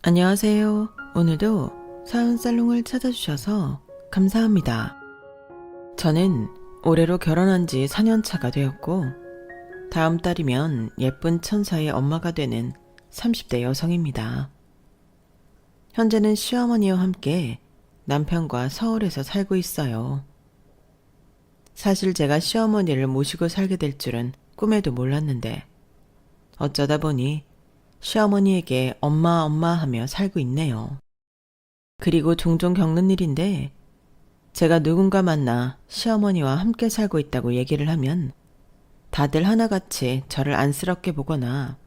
안녕하세요. 오늘도 사연살롱을 찾아주셔서 감사합니다. 저는 올해로 결혼한 지 4년차가 되었고 다음 달이면 예쁜 천사의 엄마가 되는 30대 여성입니다. 현재는 시어머니와 함께 남편과 서울에서 살고 있어요. 사실 제가 시어머니를 모시고 살게 될 줄은 꿈에도 몰랐는데 어쩌다 보니 시어머니에게 엄마 하며 살고 있네요. 그리고 종종 겪는 일인데 제가 누군가 만나 시어머니와 함께 살고 있다고 얘기를 하면 다들 하나같이 저를 안쓰럽게 보거나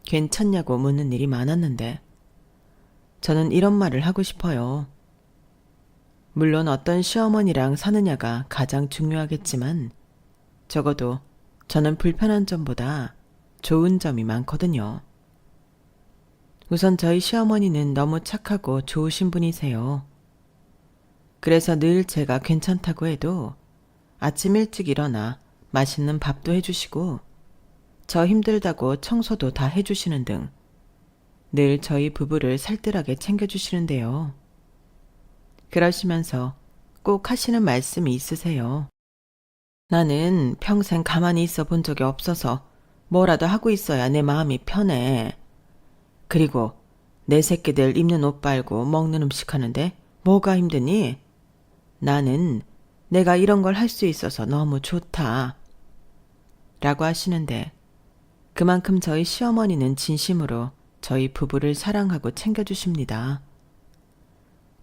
괜찮냐고 묻는 일이 많았는데 저는 이런 말을 하고 싶어요. 물론 어떤 시어머니랑 사느냐가 가장 중요하겠지만 적어도 저는 불편한 점보다 좋은 점이 많거든요. 우선 저희 시어머니는 너무 착하고 좋으신 분이세요. 그래서 늘 제가 괜찮다고 해도 아침 일찍 일어나 맛있는 밥도 해주시고 저 힘들다고 청소도 다 해주시는 등 늘 저희 부부를 살뜰하게 챙겨주시는데요. 그러시면서 꼭 하시는 말씀이 있으세요. 나는 평생 가만히 있어 본 적이 없어서 뭐라도 하고 있어야 내 마음이 편해. 그리고 내 새끼들 입는 옷 빨고 먹는 음식 하는데 뭐가 힘드니? 나는 내가 이런 걸 할 수 있어서 너무 좋다. 라고 하시는데 그만큼 저희 시어머니는 진심으로 저희 부부를 사랑하고 챙겨주십니다.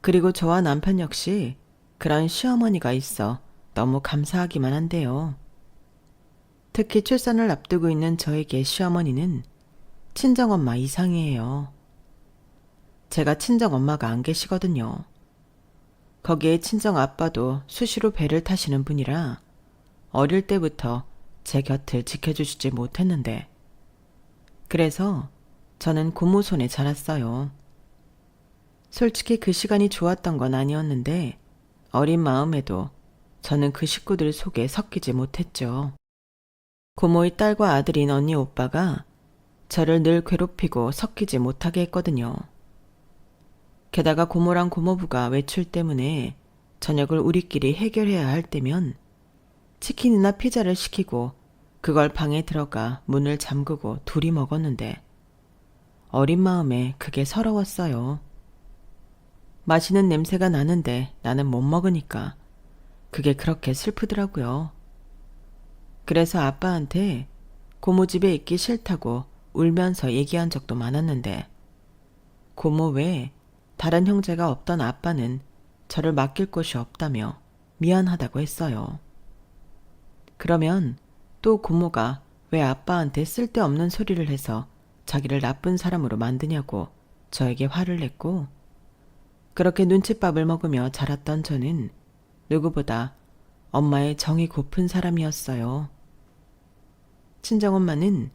그리고 저와 남편 역시 그런 시어머니가 있어 너무 감사하기만 한데요. 특히 출산을 앞두고 있는 저에게 시어머니는 친정엄마 이상이에요. 제가 친정엄마가 안 계시거든요. 거기에 친정아빠도 수시로 배를 타시는 분이라 어릴 때부터 제 곁을 지켜주시지 못했는데 그래서 저는 고모 손에 자랐어요. 솔직히 그 시간이 좋았던 건 아니었는데 어린 마음에도 저는 그 식구들 속에 섞이지 못했죠. 고모의 딸과 아들인 언니 오빠가 저를 늘 괴롭히고 섞이지 못하게 했거든요. 게다가 고모랑 고모부가 외출 때문에 저녁을 우리끼리 해결해야 할 때면 치킨이나 피자를 시키고 그걸 방에 들어가 문을 잠그고 둘이 먹었는데 어린 마음에 그게 서러웠어요. 맛있는 냄새가 나는데 나는 못 먹으니까 그게 그렇게 슬프더라고요. 그래서 아빠한테 고모 집에 있기 싫다고 울면서 얘기한 적도 많았는데 고모 외에 다른 형제가 없던 아빠는 저를 맡길 곳이 없다며 미안하다고 했어요. 그러면 또 고모가 왜 아빠한테 쓸데없는 소리를 해서 자기를 나쁜 사람으로 만드냐고 저에게 화를 냈고 그렇게 눈칫밥을 먹으며 자랐던 저는 누구보다 엄마의 정이 고픈 사람이었어요. 친정엄마는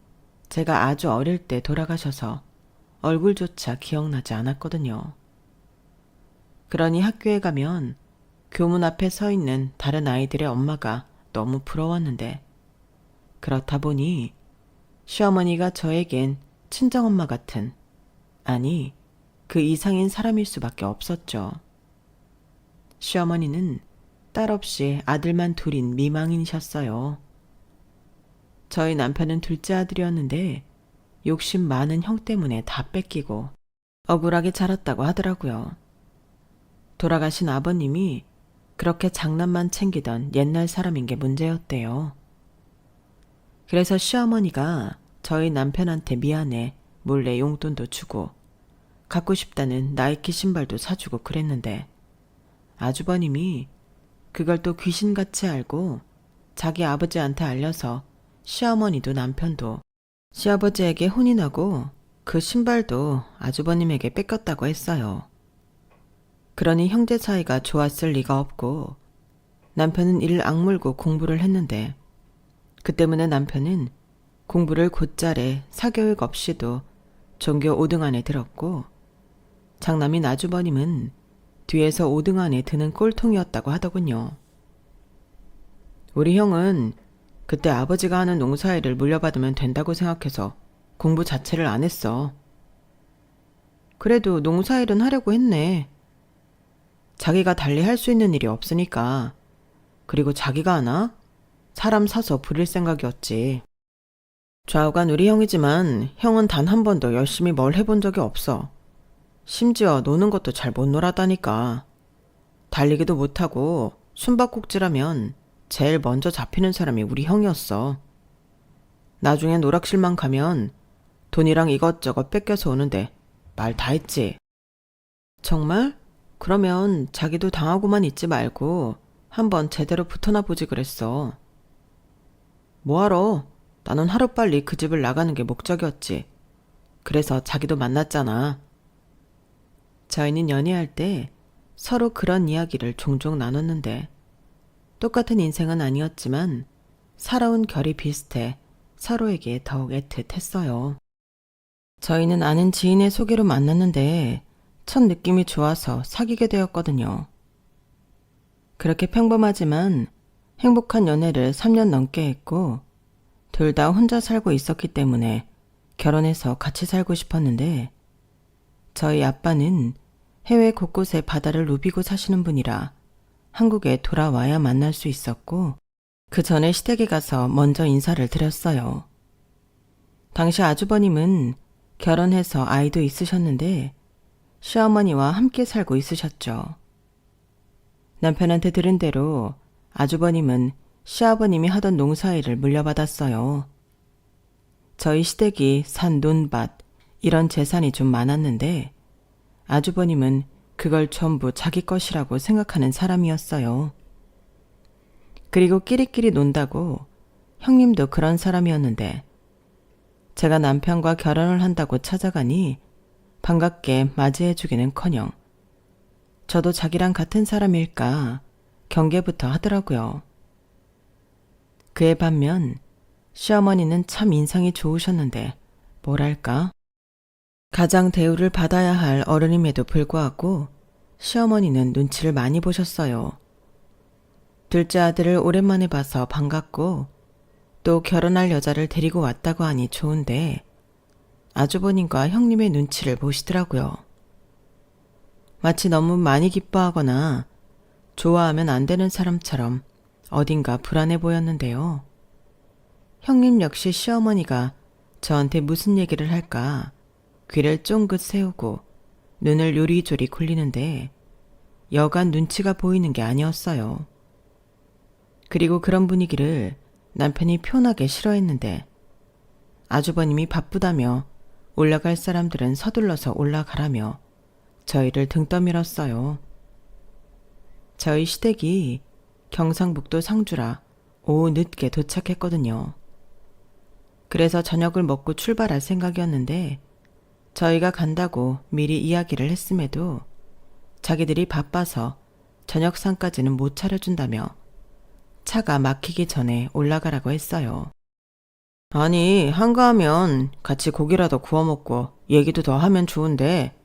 제가 아주 어릴 때 돌아가셔서 얼굴조차 기억나지 않았거든요. 그러니 학교에 가면 교문 앞에 서 있는 다른 아이들의 엄마가 너무 부러웠는데 그렇다 보니 시어머니가 저에겐 친정엄마 같은, 아니 그 이상인 사람일 수밖에 없었죠. 시어머니는 딸 없이 아들만 둘인 미망인이셨어요. 저희 남편은 둘째 아들이었는데 욕심 많은 형 때문에 다 뺏기고 억울하게 자랐다고 하더라고요. 돌아가신 아버님이 그렇게 장난만 챙기던 옛날 사람인 게 문제였대요. 그래서 시어머니가 저희 남편한테 미안해 몰래 용돈도 주고 갖고 싶다는 나이키 신발도 사주고 그랬는데 아주버님이 그걸 또 귀신같이 알고 자기 아버지한테 알려서 시어머니도 남편도 시아버지에게 혼이 나고 그 신발도 아주버님에게 뺏겼다고 했어요. 그러니 형제 사이가 좋았을 리가 없고 남편은 이를 악물고 공부를 했는데 그 때문에 남편은 공부를 곧잘해 사교육 없이도 전교 5등 안에 들었고 장남인 아주버님은 뒤에서 5등 안에 드는 꼴통이었다고 하더군요. 우리 형은 그때 아버지가 하는 농사일을 물려받으면 된다고 생각해서 공부 자체를 안 했어. 그래도 농사일은 하려고 했네. 자기가 달리 할 수 있는 일이 없으니까. 그리고 자기가 하나? 사람 사서 부릴 생각이었지. 좌우간 우리 형이지만 형은 단 한 번도 열심히 뭘 해본 적이 없어. 심지어 노는 것도 잘 못 놀았다니까. 달리기도 못하고 숨바꼭질하면 제일 먼저 잡히는 사람이 우리 형이었어. 나중에 노락실만 가면 돈이랑 이것저것 뺏겨서 오는데 말 다 했지. 정말? 그러면 자기도 당하고만 있지 말고 한번 제대로 붙어나 보지 그랬어. 뭐하러? 나는 하루빨리 그 집을 나가는 게 목적이었지. 그래서 자기도 만났잖아. 저희는 연애할 때 서로 그런 이야기를 종종 나눴는데 똑같은 인생은 아니었지만 살아온 결이 비슷해 서로에게 더욱 애틋했어요. 저희는 아는 지인의 소개로 만났는데 첫 느낌이 좋아서 사귀게 되었거든요. 그렇게 평범하지만 행복한 연애를 3년 넘게 했고 둘 다 혼자 살고 있었기 때문에 결혼해서 같이 살고 싶었는데 저희 아빠는 해외 곳곳에 바다를 누비고 사시는 분이라 한국에 돌아와야 만날 수 있었고 그 전에 시댁에 가서 먼저 인사를 드렸어요. 당시 아주버님은 결혼해서 아이도 있으셨는데 시어머니와 함께 살고 있으셨죠. 남편한테 들은 대로 아주버님은 시아버님이 하던 농사일을 물려받았어요. 저희 시댁이 산 논밭 이런 재산이 좀 많았는데 아주버님은 그걸 전부 자기 것이라고 생각하는 사람이었어요. 그리고 끼리끼리 논다고 형님도 그런 사람이었는데 제가 남편과 결혼을 한다고 찾아가니 반갑게 맞이해주기는커녕 저도 자기랑 같은 사람일까 경계부터 하더라고요. 그에 반면 시어머니는 참 인상이 좋으셨는데 뭐랄까 가장 대우를 받아야 할 어른임에도 불구하고 시어머니는 눈치를 많이 보셨어요. 둘째 아들을 오랜만에 봐서 반갑고 또 결혼할 여자를 데리고 왔다고 하니 좋은데 아주버님과 형님의 눈치를 보시더라고요. 마치 너무 많이 기뻐하거나 좋아하면 안 되는 사람처럼 어딘가 불안해 보였는데요. 형님 역시 시어머니가 저한테 무슨 얘기를 할까 귀를 쫑긋 세우고 눈을 요리조리 굴리는데 여간 눈치가 보이는 게 아니었어요. 그리고 그런 분위기를 남편이 표나게 싫어했는데 아주버님이 바쁘다며 올라갈 사람들은 서둘러서 올라가라며 저희를 등 떠밀었어요. 저희 시댁이 경상북도 상주라 오후 늦게 도착했거든요. 그래서 저녁을 먹고 출발할 생각이었는데 저희가 간다고 미리 이야기를 했음에도 자기들이 바빠서 저녁상까지는 못 차려준다며 차가 막히기 전에 올라가라고 했어요. 아니, 한가하면 같이 고기라도 구워 먹고 얘기도 더 하면 좋은데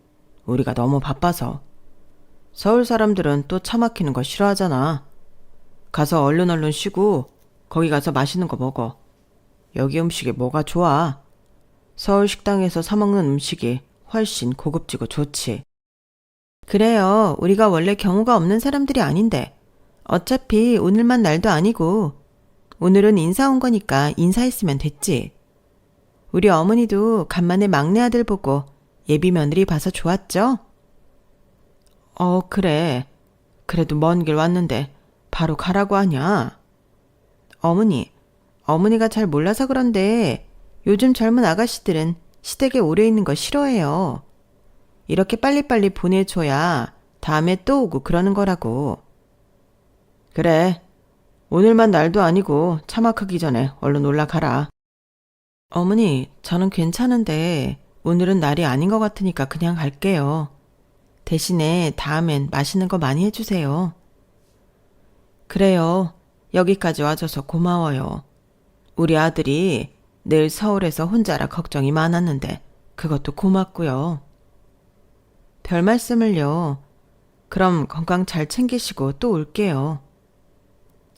우리가 너무 바빠서. 서울 사람들은 또 차 막히는 거 싫어하잖아. 가서 얼른 쉬고 거기 가서 맛있는 거 먹어. 여기 음식이 뭐가 좋아? 서울 식당에서 사 먹는 음식이 훨씬 고급지고 좋지. 그래요. 우리가 원래 경우가 없는 사람들이 아닌데 어차피 오늘만 날도 아니고 오늘은 인사 온 거니까 인사했으면 됐지. 우리 어머니도 간만에 막내 아들 보고 예비 며느리 봐서 좋았죠? 그래. 그래도 먼 길 왔는데 바로 가라고 하냐? 어머니가 잘 몰라서 그런데 요즘 젊은 아가씨들은 시댁에 오래 있는 거 싫어해요. 이렇게 빨리빨리 보내줘야 다음에 또 오고 그러는 거라고. 그래. 오늘만 날도 아니고 차 막히기 전에 얼른 올라가라. 어머니, 저는 괜찮은데 오늘은 날이 아닌 것 같으니까 그냥 갈게요. 대신에 다음엔 맛있는 거 많이 해주세요. 그래요. 여기까지 와줘서 고마워요. 우리 아들이 늘 서울에서 혼자라 걱정이 많았는데 그것도 고맙고요. 별 말씀을요. 그럼 건강 잘 챙기시고 또 올게요.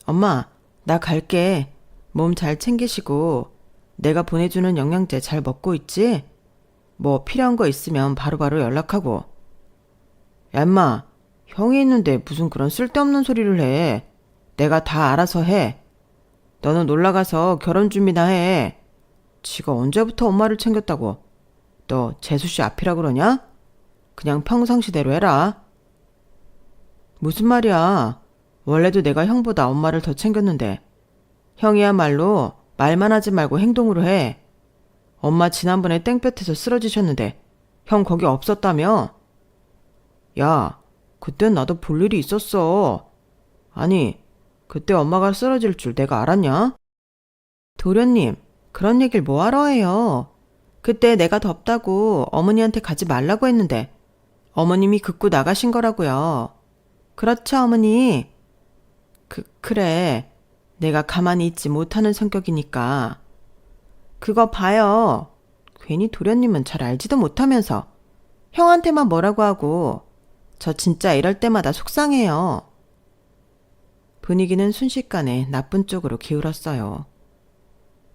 엄마, 나 갈게. 몸 잘 챙기시고 내가 보내주는 영양제 잘 먹고 있지? 뭐 필요한 거 있으면 바로바로 연락하고. 야, 인마, 형이 있는데 무슨 그런 쓸데없는 소리를 해. 내가 다 알아서 해. 너는 놀러가서 결혼 준비나 해. 지가 언제부터 엄마를 챙겼다고. 너 재수씨 앞이라 그러냐? 그냥 평상시대로 해라. 무슨 말이야. 원래도 내가 형보다 엄마를 더 챙겼는데. 형이야말로 말만 하지 말고 행동으로 해. 엄마 지난번에 땡볕에서 쓰러지셨는데 형 거기 없었다며? 야, 그땐 나도 볼 일이 있었어. 아니, 그때 엄마가 쓰러질 줄 내가 알았냐? 도련님, 그런 얘기를 뭐하러 해요? 그때 내가 덥다고 어머니한테 가지 말라고 했는데 어머님이 긋고 나가신 거라고요. 그렇죠, 어머니? 그래. 내가 가만히 있지 못하는 성격이니까. 그거 봐요. 괜히 도련님은 잘 알지도 못하면서 형한테만 뭐라고 하고. 저 진짜 이럴 때마다 속상해요. 분위기는 순식간에 나쁜 쪽으로 기울었어요.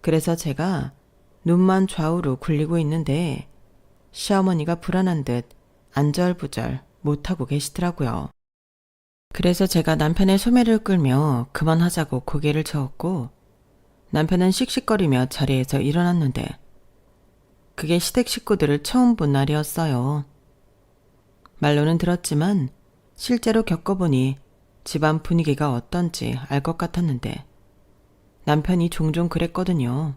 그래서 제가 눈만 좌우로 굴리고 있는데 시어머니가 불안한 듯 안절부절 못하고 계시더라고요. 그래서 제가 남편의 소매를 끌며 그만하자고 고개를 저었고 남편은 씩씩거리며 자리에서 일어났는데 그게 시댁 식구들을 처음 본 날이었어요. 말로는 들었지만 실제로 겪어보니 집안 분위기가 어떤지 알 것 같았는데 남편이 종종 그랬거든요.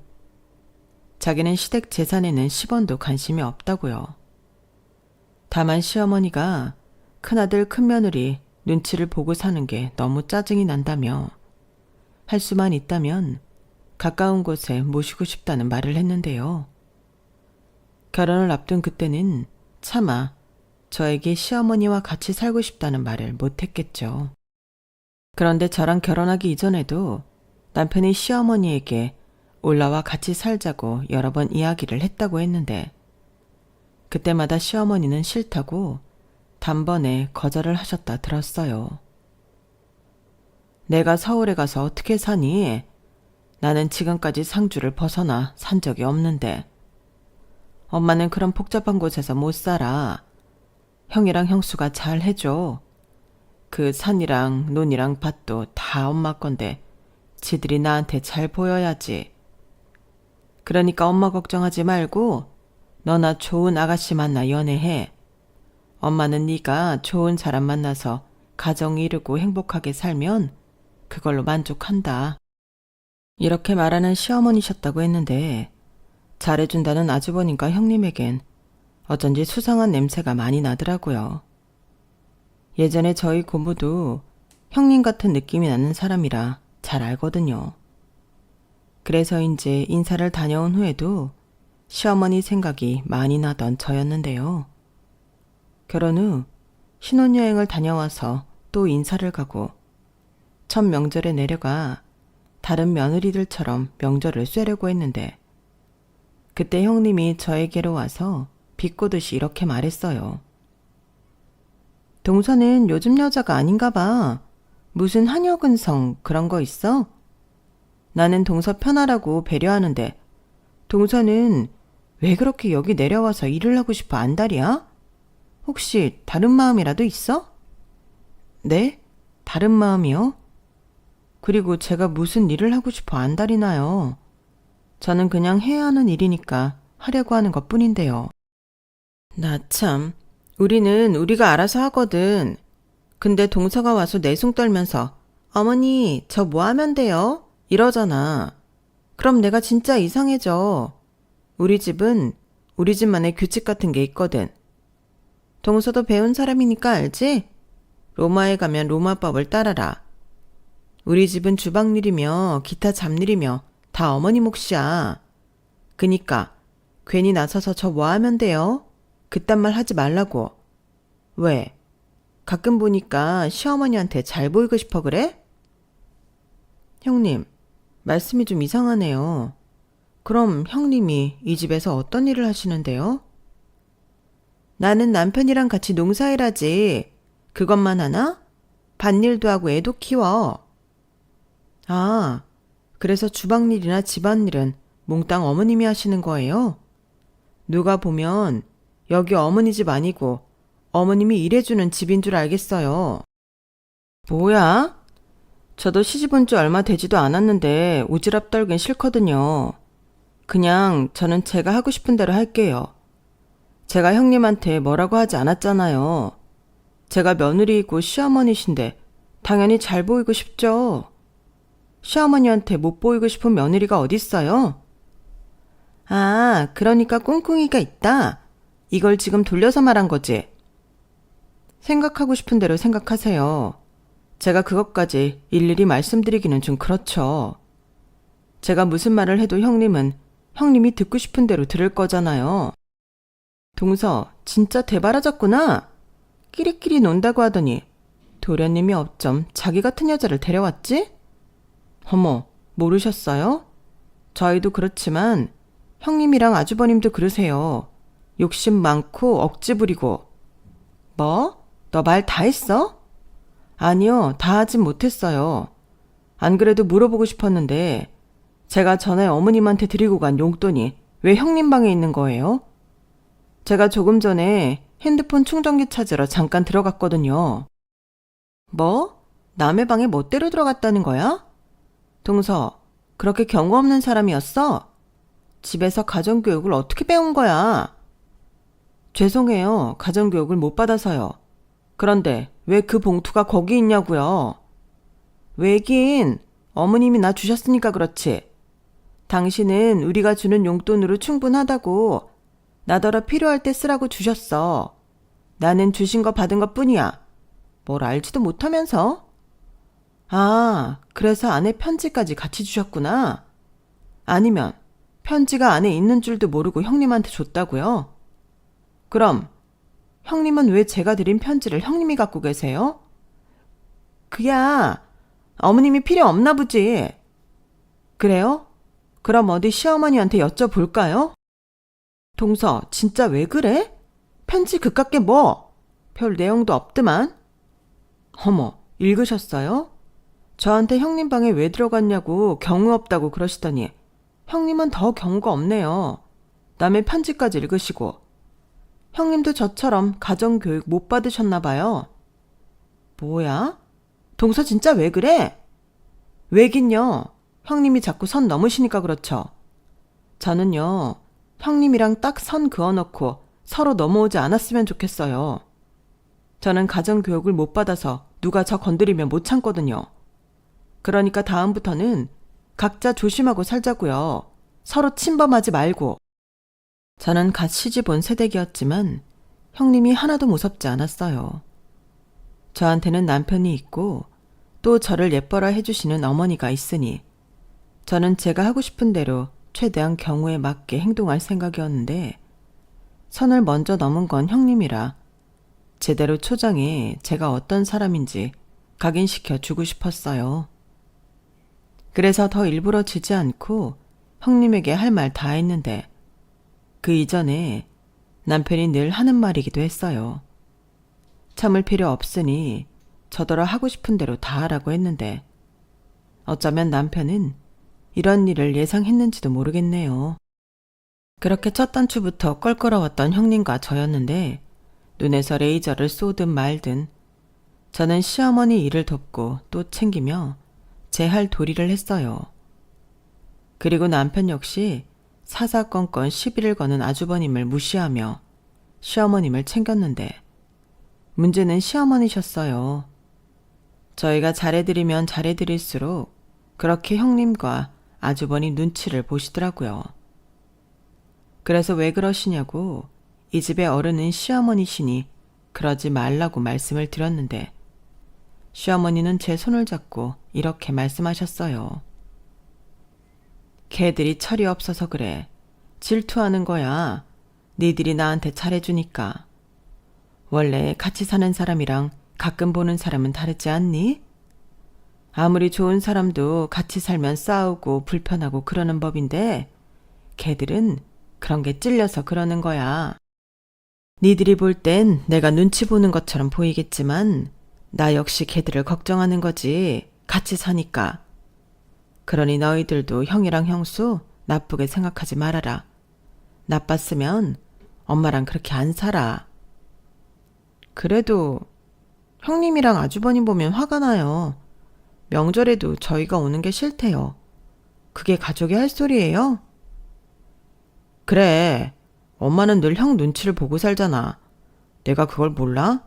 자기는 시댁 재산에는 10원도 관심이 없다고요. 다만 시어머니가 큰아들 큰며느리 눈치를 보고 사는 게 너무 짜증이 난다며 할 수만 있다면 가까운 곳에 모시고 싶다는 말을 했는데요. 결혼을 앞둔 그때는 차마 저에게 시어머니와 같이 살고 싶다는 말을 못했겠죠. 그런데 저랑 결혼하기 이전에도 남편이 시어머니에게 올라와 같이 살자고 여러 번 이야기를 했다고 했는데 그때마다 시어머니는 싫다고 단번에 거절을 하셨다 들었어요. 내가 서울에 가서 어떻게 사니? 나는 지금까지 상주를 벗어나 산 적이 없는데. 엄마는 그런 복잡한 곳에서 못 살아. 형이랑 형수가 잘 해줘. 그 산이랑 논이랑 밭도 다 엄마 건데 지들이 나한테 잘 보여야지. 그러니까 엄마 걱정하지 말고 너나 좋은 아가씨 만나 연애해. 엄마는 네가 좋은 사람 만나서 가정 이루고 행복하게 살면 그걸로 만족한다. 이렇게 말하는 시어머니셨다고 했는데 잘해준다는 아주버님과 형님에겐 어쩐지 수상한 냄새가 많이 나더라고요. 예전에 저희 고모도 형님 같은 느낌이 나는 사람이라 잘 알거든요. 그래서인지 인사를 다녀온 후에도 시어머니 생각이 많이 나던 저였는데요. 결혼 후 신혼여행을 다녀와서 또 인사를 가고 첫 명절에 내려가 다른 며느리들처럼 명절을 쇠려고 했는데 그때 형님이 저에게로 와서 비꼬듯이 이렇게 말했어요. 동서는 요즘 여자가 아닌가 봐. 무슨 한여근성 그런 거 있어? 나는 동서 편하라고 배려하는데 동서는 왜 그렇게 여기 내려와서 일을 하고 싶어 안달이야? 혹시 다른 마음이라도 있어? 네? 다른 마음이요? 그리고 제가 무슨 일을 하고 싶어 안달이 나요. 저는 그냥 해야 하는 일이니까 하려고 하는 것뿐인데요. 나 참, 우리는 우리가 알아서 하거든. 근데 동서가 와서 내숭 떨면서 어머니 저 뭐 하면 돼요? 이러잖아. 그럼 내가 진짜 이상해져. 우리 집은 우리 집만의 규칙 같은 게 있거든. 동서도 배운 사람이니까 알지? 로마에 가면 로마법을 따라라. 우리 집은 주방일이며 기타 잡일이며 다 어머니 몫이야. 그니까 괜히 나서서 저 뭐 하면 돼요? 그딴 말 하지 말라고. 왜? 가끔 보니까 시어머니한테 잘 보이고 싶어 그래? 형님, 말씀이 좀 이상하네요. 그럼 형님이 이 집에서 어떤 일을 하시는데요? 나는 남편이랑 같이 농사일하지. 그것만 하나? 밭일도 하고 애도 키워. 아, 그래서 주방일이나 집안일은 몽땅 어머님이 하시는 거예요? 누가 보면 여기 어머니 집 아니고 어머님이 일해주는 집인 줄 알겠어요. 뭐야? 저도 시집 온 지 얼마 되지도 않았는데 오지랖 떨긴 싫거든요. 그냥 저는 제가 하고 싶은 대로 할게요. 제가 형님한테 뭐라고 하지 않았잖아요. 제가 며느리이고 시어머니신데 당연히 잘 보이고 싶죠. 시어머니한테 못 보이고 싶은 며느리가 어딨어요? 아, 그러니까 꿍꿍이가 있다. 이걸 지금 돌려서 말한 거지. 생각하고 싶은 대로 생각하세요. 제가 그것까지 일일이 말씀드리기는 좀 그렇죠. 제가 무슨 말을 해도 형님은 형님이 듣고 싶은 대로 들을 거잖아요. 동서, 진짜 대바라졌구나. 끼리끼리 논다고 하더니 도련님이 어쩜 자기 같은 여자를 데려왔지? 어머, 모르셨어요? 저희도 그렇지만 형님이랑 아주버님도 그러세요. 욕심 많고 억지 부리고. 뭐? 너 말 다 했어? 아니요, 다 하진 못했어요. 안 그래도 물어보고 싶었는데 제가 전에 어머님한테 드리고 간 용돈이 왜 형님 방에 있는 거예요? 제가 조금 전에 핸드폰 충전기 찾으러 잠깐 들어갔거든요. 뭐? 남의 방에 멋대로 들어갔다는 거야? 동서, 그렇게 경우 없는 사람이었어? 집에서 가정교육을 어떻게 배운 거야? 죄송해요. 가정교육을 못 받아서요. 그런데 왜 그 봉투가 거기 있냐고요? 왜긴 어머님이 나 주셨으니까 그렇지. 당신은 우리가 주는 용돈으로 충분하다고 나더러 필요할 때 쓰라고 주셨어. 나는 주신 거 받은 것 뿐이야. 뭘 알지도 못하면서. 아, 그래서 안에 편지까지 같이 주셨구나. 아니면 편지가 안에 있는 줄도 모르고 형님한테 줬다고요? 그럼 형님은 왜 제가 드린 편지를 형님이 갖고 계세요? 그야 어머님이 필요 없나 보지. 그래요? 그럼 어디 시어머니한테 여쭤볼까요? 동서, 진짜 왜 그래? 편지 그깟게 뭐? 별 내용도 없드만. 어머, 읽으셨어요? 저한테 형님 방에 왜 들어갔냐고 경우 없다고 그러시더니 형님은 더 경우가 없네요. 남의 편지까지 읽으시고. 형님도 저처럼 가정교육 못 받으셨나 봐요. 뭐야? 동서 진짜 왜 그래? 왜긴요. 형님이 자꾸 선 넘으시니까 그렇죠. 저는요, 형님이랑 딱 선 그어놓고 서로 넘어오지 않았으면 좋겠어요. 저는 가정교육을 못 받아서 누가 저 건드리면 못 참거든요. 그러니까 다음부터는 각자 조심하고 살자고요. 서로 침범하지 말고. 저는 갓 시집 온 새댁이었지만 형님이 하나도 무섭지 않았어요. 저한테는 남편이 있고 또 저를 예뻐라 해주시는 어머니가 있으니 저는 제가 하고 싶은 대로 최대한 경우에 맞게 행동할 생각이었는데 선을 먼저 넘은 건 형님이라 제대로 초장에 제가 어떤 사람인지 각인시켜 주고 싶었어요. 그래서 더 일부러지지 않고 형님에게 할 말 다 했는데 그 이전에 남편이 늘 하는 말이기도 했어요. 참을 필요 없으니 저더러 하고 싶은 대로 다 하라고 했는데 어쩌면 남편은 이런 일을 예상했는지도 모르겠네요. 그렇게 첫 단추부터 껄끄러웠던 형님과 저였는데 눈에서 레이저를 쏘든 말든 저는 시어머니 일을 돕고 또 챙기며 제 할 도리를 했어요. 그리고 남편 역시 사사건건 시비를 거는 아주버님을 무시하며 시어머님을 챙겼는데 문제는 시어머니셨어요. 저희가 잘해드리면 잘해드릴수록 그렇게 형님과 아주버니 눈치를 보시더라고요. 그래서 왜 그러시냐고 이 집의 어른은 시어머니시니 그러지 말라고 말씀을 드렸는데 시어머니는 제 손을 잡고 이렇게 말씀하셨어요. 걔들이 철이 없어서 그래. 질투하는 거야. 니들이 나한테 잘해주니까. 원래 같이 사는 사람이랑 가끔 보는 사람은 다르지 않니? 아무리 좋은 사람도 같이 살면 싸우고 불편하고 그러는 법인데 걔들은 그런 게 찔려서 그러는 거야. 니들이 볼 땐 내가 눈치 보는 것처럼 보이겠지만 나 역시 걔들을 걱정하는 거지. 같이 사니까. 그러니 너희들도 형이랑 형수 나쁘게 생각하지 말아라. 나빴으면 엄마랑 그렇게 안 살아. 그래도 형님이랑 아주버님 보면 화가 나요. 명절에도 저희가 오는 게 싫대요. 그게 가족이 할 소리예요? 그래. 엄마는 늘 형 눈치를 보고 살잖아. 내가 그걸 몰라?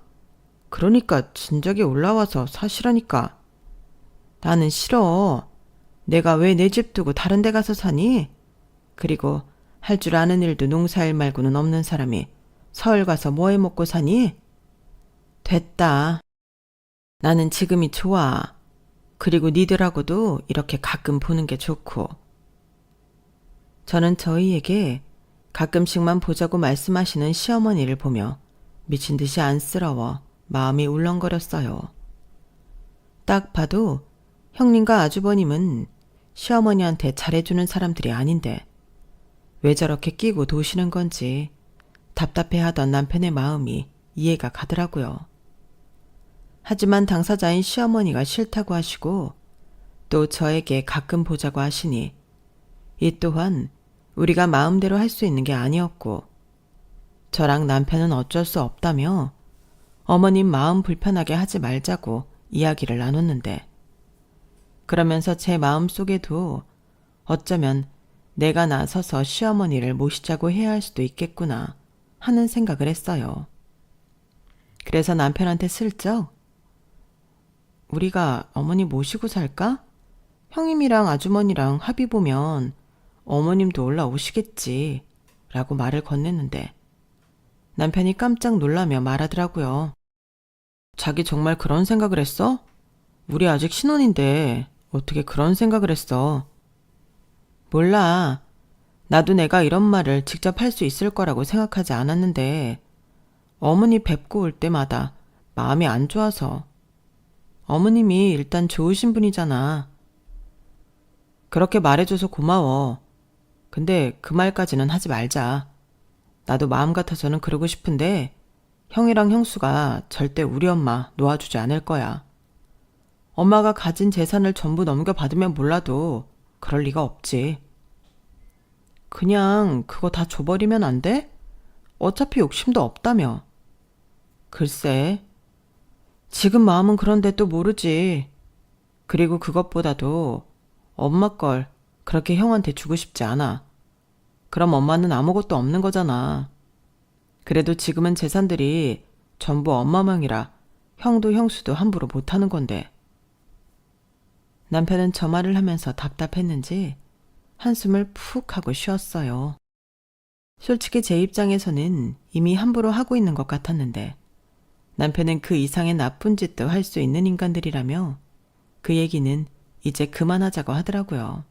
그러니까 진작에 올라와서 사시라니까. 나는 싫어. 내가 왜 내 집 두고 다른 데 가서 사니? 그리고 할 줄 아는 일도 농사일 말고는 없는 사람이 서울 가서 뭐 해 먹고 사니? 됐다. 나는 지금이 좋아. 그리고 니들하고도 이렇게 가끔 보는 게 좋고. 저는 저희에게 가끔씩만 보자고 말씀하시는 시어머니를 보며 미친 듯이 안쓰러워 마음이 울렁거렸어요. 딱 봐도 형님과 아주버님은 시어머니한테 잘해주는 사람들이 아닌데 왜 저렇게 끼고 도시는 건지 답답해하던 남편의 마음이 이해가 가더라고요. 하지만 당사자인 시어머니가 싫다고 하시고 또 저에게 가끔 보자고 하시니 이 또한 우리가 마음대로 할 수 있는 게 아니었고 저랑 남편은 어쩔 수 없다며 어머님 마음 불편하게 하지 말자고 이야기를 나눴는데 그러면서 제 마음 속에도 어쩌면 내가 나서서 시어머니를 모시자고 해야 할 수도 있겠구나 하는 생각을 했어요. 그래서 남편한테 슬쩍 우리가 어머니 모시고 살까? 형님이랑 아주머니랑 합의 보면 어머님도 올라오시겠지 라고 말을 건넸는데 남편이 깜짝 놀라며 말하더라고요. 자기 정말 그런 생각을 했어? 우리 아직 신혼인데 어떻게 그런 생각을 했어? 몰라. 나도 내가 이런 말을 직접 할 수 있을 거라고 생각하지 않았는데 어머니 뵙고 올 때마다 마음이 안 좋아서. 어머님이 일단 좋으신 분이잖아. 그렇게 말해줘서 고마워. 근데 그 말까지는 하지 말자. 나도 마음 같아서는 그러고 싶은데 형이랑 형수가 절대 우리 엄마 놓아주지 않을 거야. 엄마가 가진 재산을 전부 넘겨받으면 몰라도 그럴 리가 없지. 그냥 그거 다 줘버리면 안 돼? 어차피 욕심도 없다며. 글쎄, 지금 마음은 그런데 또 모르지. 그리고 그것보다도 엄마 걸 그렇게 형한테 주고 싶지 않아. 그럼 엄마는 아무것도 없는 거잖아. 그래도 지금은 재산들이 전부 엄마 명이라 형도 형수도 함부로 못하는 건데. 남편은 저 말을 하면서 답답했는지 한숨을 푹 하고 쉬었어요. 솔직히 제 입장에서는 이미 함부로 하고 있는 것 같았는데 남편은 그 이상의 나쁜 짓도 할 수 있는 인간들이라며 그 얘기는 이제 그만하자고 하더라고요.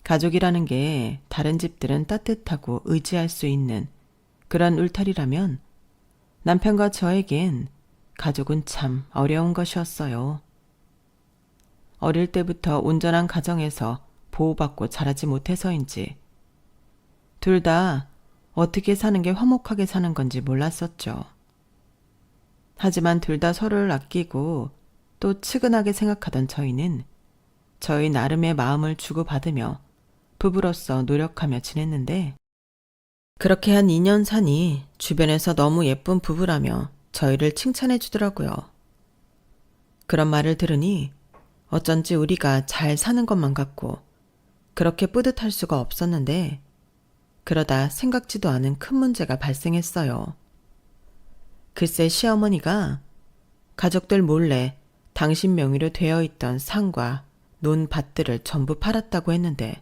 가족이라는 게 다른 집들은 따뜻하고 의지할 수 있는 그런 울타리라면 남편과 저에겐 가족은 참 어려운 것이었어요. 어릴 때부터 온전한 가정에서 보호받고 자라지 못해서인지 둘 다 어떻게 사는 게 화목하게 사는 건지 몰랐었죠. 하지만 둘 다 서로를 아끼고 또 측은하게 생각하던 저희는 저희 나름의 마음을 주고받으며 부부로서 노력하며 지냈는데 그렇게 한 2년 사니 주변에서 너무 예쁜 부부라며 저희를 칭찬해 주더라고요. 그런 말을 들으니 어쩐지 우리가 잘 사는 것만 같고 그렇게 뿌듯할 수가 없었는데 그러다 생각지도 않은 큰 문제가 발생했어요. 글쎄 시어머니가 가족들 몰래 당신 명의로 되어 있던 상과 논 밭들을 전부 팔았다고 했는데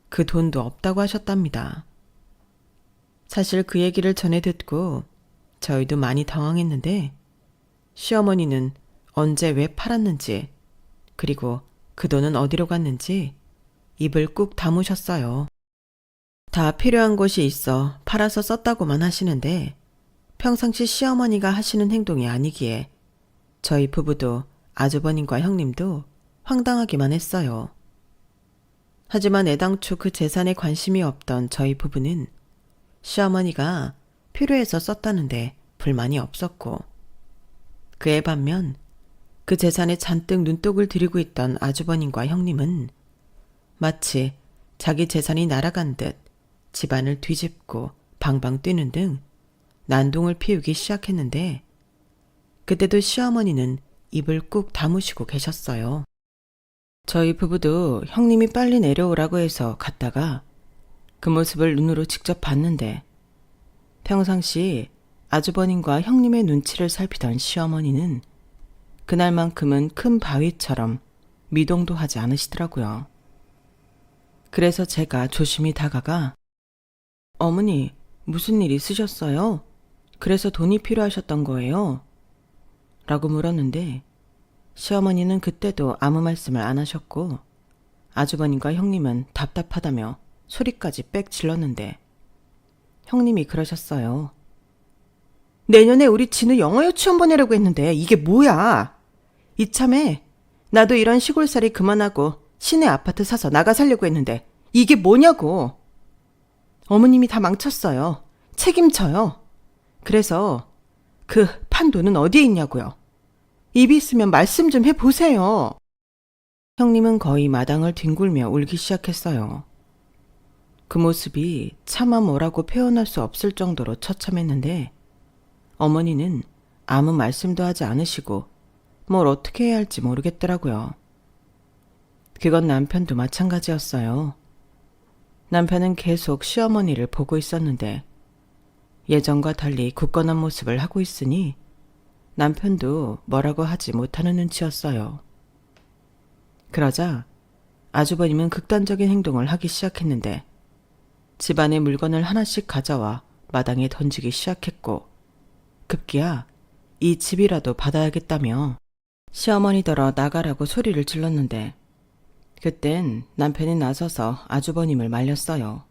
그 돈도 없다고 하셨답니다. 사실 그 얘기를 전해 듣고 저희도 많이 당황했는데 시어머니는 언제 왜 팔았는지 그리고 그 돈은 어디로 갔는지 입을 꾹 다무셨어요. 다 필요한 곳이 있어 팔아서 썼다고만 하시는데 평상시 시어머니가 하시는 행동이 아니기에 저희 부부도 아주버님과 형님도 황당하기만 했어요. 하지만 애당초 그 재산에 관심이 없던 저희 부부는 시어머니가 필요해서 썼다는데 불만이 없었고 그에 반면 그 재산에 잔뜩 눈독을 들이고 있던 아주버님과 형님은 마치 자기 재산이 날아간 듯 집안을 뒤집고 방방 뛰는 등 난동을 피우기 시작했는데 그때도 시어머니는 입을 꾹 다무시고 계셨어요. 저희 부부도 형님이 빨리 내려오라고 해서 갔다가 그 모습을 눈으로 직접 봤는데 평상시 아주버님과 형님의 눈치를 살피던 시어머니는 그날만큼은 큰 바위처럼 미동도 하지 않으시더라고요. 그래서 제가 조심히 다가가 어머니, 무슨 일 있으셨어요? 그래서 돈이 필요하셨던 거예요? 라고 물었는데 시어머니는 그때도 아무 말씀을 안 하셨고 아주버님과 형님은 답답하다며 소리까지 빽 질렀는데 형님이 그러셨어요. 내년에 우리 진우 영어 유치원 보내려고 했는데 이게 뭐야? 이참에 나도 이런 시골살이 그만하고 시내 아파트 사서 나가 살려고 했는데 이게 뭐냐고. 어머님이 다 망쳤어요. 책임져요. 그래서 그 판 돈은 어디에 있냐고요. 입이 있으면 말씀 좀 해보세요. 형님은 거의 마당을 뒹굴며 울기 시작했어요. 그 모습이 차마 뭐라고 표현할 수 없을 정도로 처참했는데 어머니는 아무 말씀도 하지 않으시고 뭘 어떻게 해야 할지 모르겠더라고요. 그건 남편도 마찬가지였어요. 남편은 계속 시어머니를 보고 있었는데 예전과 달리 굳건한 모습을 하고 있으니 남편도 뭐라고 하지 못하는 눈치였어요. 그러자 아주버님은 극단적인 행동을 하기 시작했는데 집안의 물건을 하나씩 가져와 마당에 던지기 시작했고 급기야 이 집이라도 받아야겠다며 시어머니더러 나가라고 소리를 질렀는데 그땐 남편이 나서서 아주버님을 말렸어요.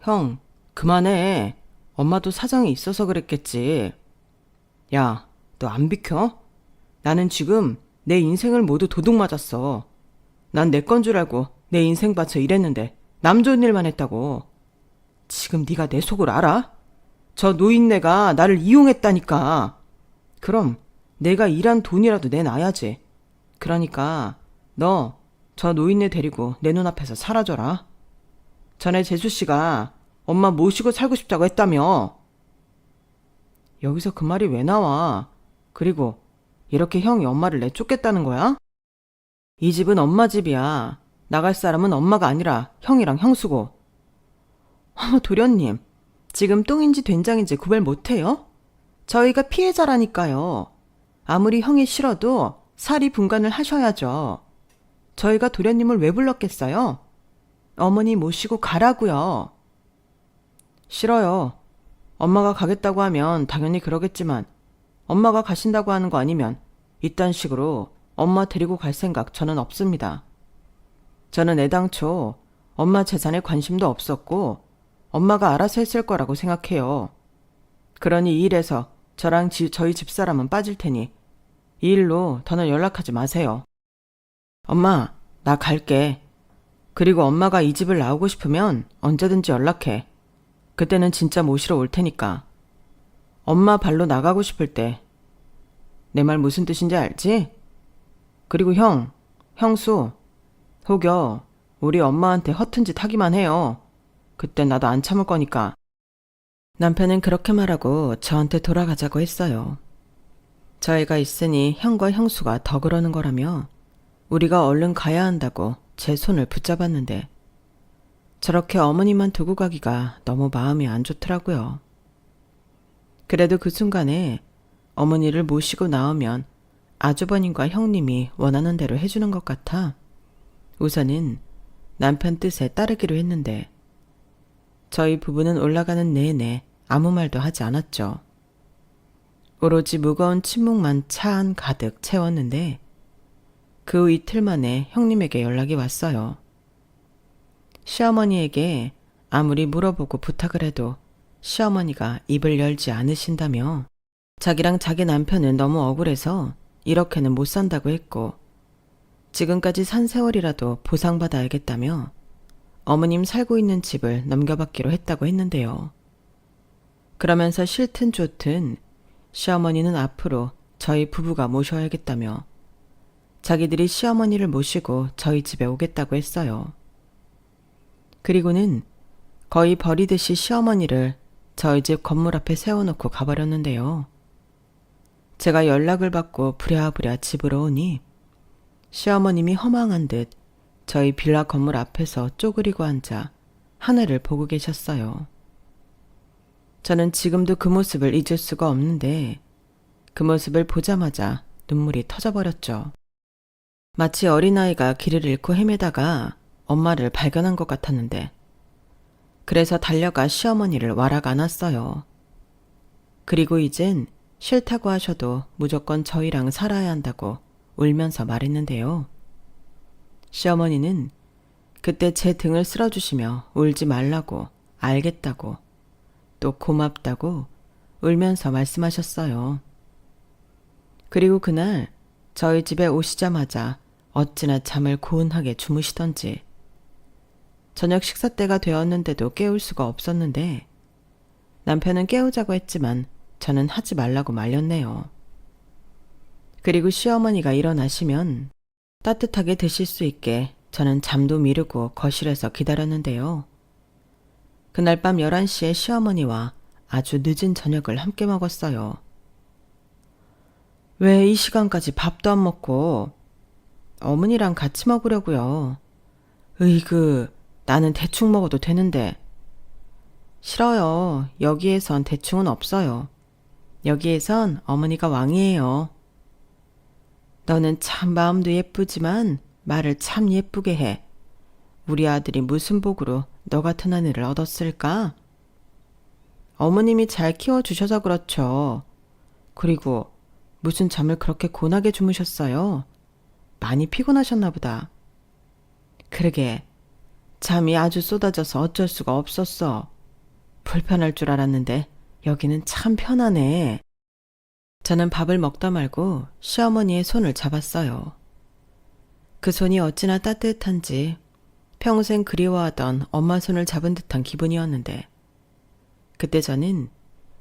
형, 그만해. 엄마도 사정이 있어서 그랬겠지. 야, 너 안 비켜? 나는 지금 내 인생을 모두 도둑 맞았어. 난 내 건 줄 알고 내 인생 바쳐 일했는데 남 좋은 일만 했다고. 지금 네가 내 속을 알아? 저 노인네가 나를 이용했다니까. 그럼 내가 일한 돈이라도 내놔야지. 그러니까 너 저 노인네 데리고 내 눈앞에서 사라져라. 전에 재수씨가 엄마 모시고 살고 싶다고 했다며. 여기서 그 말이 왜 나와? 그리고 이렇게 형이 엄마를 내쫓겠다는 거야? 이 집은 엄마 집이야. 나갈 사람은 엄마가 아니라 형이랑 형수고. 어머 도련님, 지금 똥인지 된장인지 구별 못해요? 저희가 피해자라니까요. 아무리 형이 싫어도 사리 분간을 하셔야죠. 저희가 도련님을 왜 불렀겠어요? 어머니 모시고 가라고요. 싫어요. 엄마가 가겠다고 하면 당연히 그러겠지만 엄마가 가신다고 하는 거 아니면 이딴 식으로 엄마 데리고 갈 생각 저는 없습니다. 저는 애당초 엄마 재산에 관심도 없었고 엄마가 알아서 했을 거라고 생각해요. 그러니 이 일에서 저랑 저희 집사람은 빠질 테니 이 일로 더는 연락하지 마세요. 엄마, 나 갈게. 그리고 엄마가 이 집을 나오고 싶으면 언제든지 연락해. 그때는 진짜 모시러 올 테니까. 엄마 발로 나가고 싶을 때. 내 말 무슨 뜻인지 알지? 그리고 형, 형수, 혹여 우리 엄마한테 허튼 짓 하기만 해요. 그땐 나도 안 참을 거니까. 남편은 그렇게 말하고 저한테 돌아가자고 했어요. 저희가 있으니 형과 형수가 더 그러는 거라며 우리가 얼른 가야 한다고 제 손을 붙잡았는데 저렇게 어머니만 두고 가기가 너무 마음이 안 좋더라고요. 그래도 그 순간에 어머니를 모시고 나오면 아주버님과 형님이 원하는 대로 해주는 것 같아 우선은 남편 뜻에 따르기로 했는데 저희 부부는 올라가는 내내 아무 말도 하지 않았죠. 오로지 무거운 침묵만 차 안 가득 채웠는데 그 후 이틀 만에 형님에게 연락이 왔어요. 시어머니에게 아무리 물어보고 부탁을 해도 시어머니가 입을 열지 않으신다며 자기랑 자기 남편은 너무 억울해서 이렇게는 못 산다고 했고 지금까지 산 세월이라도 보상받아야겠다며 어머님 살고 있는 집을 넘겨받기로 했다고 했는데요. 그러면서 싫든 좋든 시어머니는 앞으로 저희 부부가 모셔야겠다며 자기들이 시어머니를 모시고 저희 집에 오겠다고 했어요. 그리고는 거의 버리듯이 시어머니를 저희 집 건물 앞에 세워놓고 가버렸는데요. 제가 연락을 받고 부랴부랴 집으로 오니 시어머님이 허망한 듯 저희 빌라 건물 앞에서 쪼그리고 앉아 하늘을 보고 계셨어요. 저는 지금도 그 모습을 잊을 수가 없는데 그 모습을 보자마자 눈물이 터져버렸죠. 마치 어린아이가 길을 잃고 헤매다가 엄마를 발견한 것 같았는데 그래서 달려가 시어머니를 와락 안았어요. 그리고 이젠 싫다고 하셔도 무조건 저희랑 살아야 한다고 울면서 말했는데요. 시어머니는 그때 제 등을 쓸어주시며 울지 말라고, 알겠다고, 또 고맙다고 울면서 말씀하셨어요. 그리고 그날 저희 집에 오시자마자 어찌나 잠을 고운하게 주무시던지 저녁 식사 때가 되었는데도 깨울 수가 없었는데 남편은 깨우자고 했지만 저는 하지 말라고 말렸네요. 그리고 시어머니가 일어나시면 따뜻하게 드실 수 있게 저는 잠도 미루고 거실에서 기다렸는데요. 그날 밤 11시에 시어머니와 아주 늦은 저녁을 함께 먹었어요. 왜 이 시간까지 밥도 안 먹고? 어머니랑 같이 먹으려고요. 으이그, 나는 대충 먹어도 되는데. 싫어요. 여기에선 대충은 없어요. 여기에선 어머니가 왕이에요. 너는 참 마음도 예쁘지만 말을 참 예쁘게 해. 우리 아들이 무슨 복으로 너 같은 아내를 얻었을까? 어머님이 잘 키워주셔서 그렇죠. 그리고 무슨 잠을 그렇게 고나게 주무셨어요? 많이 피곤하셨나 보다. 그러게, 잠이 아주 쏟아져서 어쩔 수가 없었어. 불편할 줄 알았는데 여기는 참 편하네. 저는 밥을 먹다 말고 시어머니의 손을 잡았어요. 그 손이 어찌나 따뜻한지 평생 그리워하던 엄마 손을 잡은 듯한 기분이었는데 그때 저는